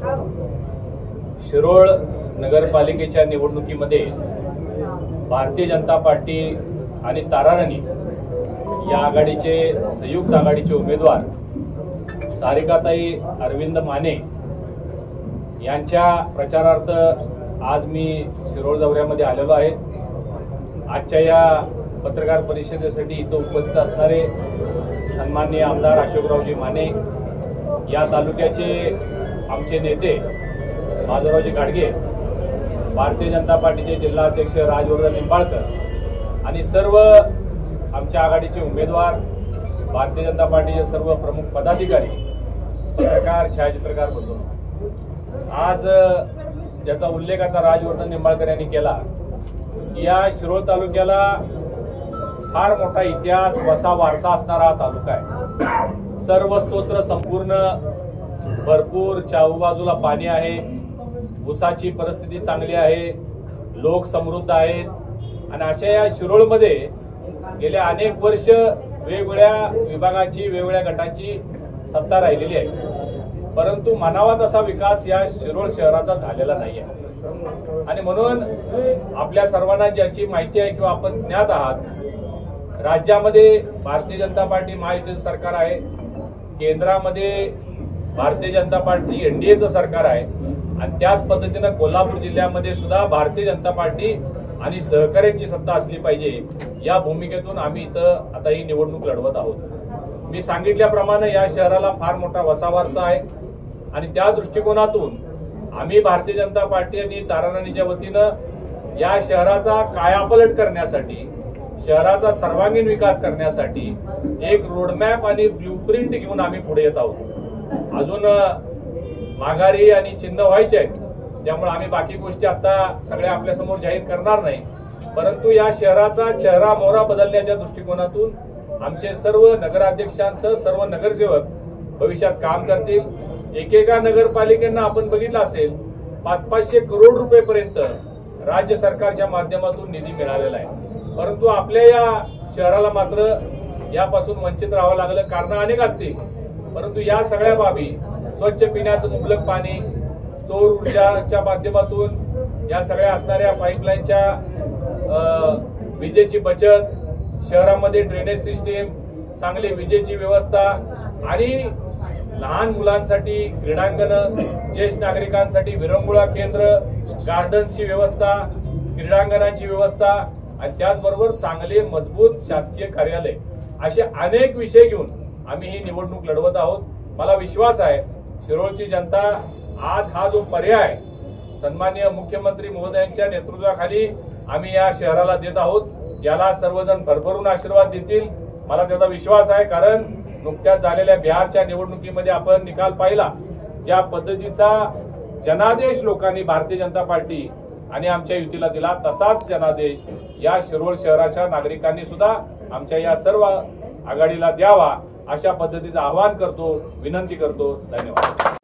शिरोळ नगरपालिकेच्या निवडणुकीमध्ये भारतीय जनता पार्टी आणि ताराराणी या आघाडीचे संयुक्त आघाडीचे उमेदवार सारिकाताई अरविंद माने यांच्या प्रचारार्थ आज मी शिरोळ दौऱ्यामध्ये आलेलो आहे। आजच्या या पत्रकार परिषदेसाठी इथं उपस्थित असणारे सन्माननीय आमदार अशोकरावजी माने, या तालुक्याचे आमचे नेते माधवरावजी गाडगे, भारतीय जनता पार्टीचे जिल्हा अध्यक्ष राजवर्धन निंबाळकर आणि सर्व आमच्या आघाडीचे उमेदवार, भारतीय जनता पार्टीचे सर्व प्रमुख पदाधिकारी, पत्रकार, छायाचित्रकार बंधू, आज ज्याचा उल्लेख आता राजवर्धन निंबाळकर यांनी केला, या शिरोळ तालुक्याला फार मोठा इतिहास, वसा, वारसा असणारा हा तालुका आहे। सर्व स्तोत्र संपूर्ण, भरपूर बाजूला पाणी आहे, ऊसाची परिस्थिती चांगली आहे, लोक समृद्ध आहेत आणि अशा या शिरोळमध्ये गेल्या अनेक वर्ष वेगवेगळ्या विभागाची, वेगवेगळ्या गटाची सत्ता राहिलेली आहे, परंतु म्हणावा तसा विकास या शिरोळ शहराचा झालेला नाही आहे। आणि म्हणून आपल्या सर्वांना ज्याची माहिती आहे किंवा आपण ज्ञात आहात, राज्यामध्ये भारतीय जनता पार्टी महायुतीचं सरकार आहे, केंद्रामध्ये भारतीय जनता पार्टी एनडीएचं सरकार आहे आणि त्याच पद्धतीनं कोल्हापूर जिल्ह्यामध्ये सुद्धा भारतीय जनता पार्टी आणि सहकार्याची सत्ता असली पाहिजे, या भूमिकेतून आम्ही इथं आता ही निवडणूक लढवत आहोत। मी सांगितल्याप्रमाणे या शहराला फार मोठा वसावारसा आहे आणि त्या दृष्टिकोनातून आम्ही भारतीय जनता पार्टी आणि ताराराणीच्या वतीनं या शहराचा कायापालट करण्यासाठी, शहराचा सर्वांगीण विकास करण्यासाठी एक रोडमॅप आणि ब्ल्यूप्रिंट घेऊन आम्ही पुढे येत आहोत। अजून माघारी आणि चिन्ह व्हायचे आहेत, त्यामुळे आम्ही बाकी गोष्टी आता सगळ्या आपल्या समोर जाहीर करणार नाही, परंतु या शहराचा चेहरा मोहरा बदलण्याच्या दृष्टिकोनातून आमचे सर्व नगराध्यक्षांसह सर्व नगरसेवक भविष्यात काम करतील। एकेका नगरपालिकेंना आपण बघितलं असेल 500-500 करोड रुपयेपर्यंत राज्य सरकारच्या माध्यमातून निधी मिळालेला आहे, परंतु आपल्या या शहराला मात्र यापासून वंचित राहावं लागलं। कारण अनेक असतील, परंतु या सगळ्या बाबी, स्वच्छ पिण्याचं मुबलक पाणी, सौर ऊर्जाच्या माध्यमातून या सगळ्या असणाऱ्या पाईपलाईनच्या विजेची बचत, शहरामध्ये ड्रेनेज सिस्टीम, चांगली विजेची व्यवस्था आणि लहान मुलांसाठी क्रीडांगण, ज्येष्ठ नागरिकांसाठी विरंगुळा केंद्र, गार्डन्सची व्यवस्था, क्रीडांगणांची व्यवस्था आणि त्याचबरोबर चांगले मजबूत शासकीय कार्यालय, असे अनेक विषय घेऊन आम्ही ही निवडणूक लढवत आहोत। मला विश्वास आहे शिरोळची जनता आज हा जो पर्याय सन्माननीय मुख्यमंत्री महोदयांच्या नेतृत्वाखाली आम्ही या शहराला देत आहोत, याला सर्वजण भरभरून आशीर्वाद देतील, मला त्याचा विश्वास आहे। कारण नुकत्याच झालेल्या बिहारच्या निवडणुकीमध्ये आपण निकाल पाहिला, ज्या पद्धतीचा जनादेश लोकांनी भारतीय जनता पार्टी आणि आमच्या युतीला दिला, तसाच जनादेश या शिरोळ शहराच्या नागरिकांनी सुद्धा आमच्या या सर्व आघाडीला द्यावा, अशा पद्धतीचं आवाहन करतो, विनंती करतो। धन्यवाद।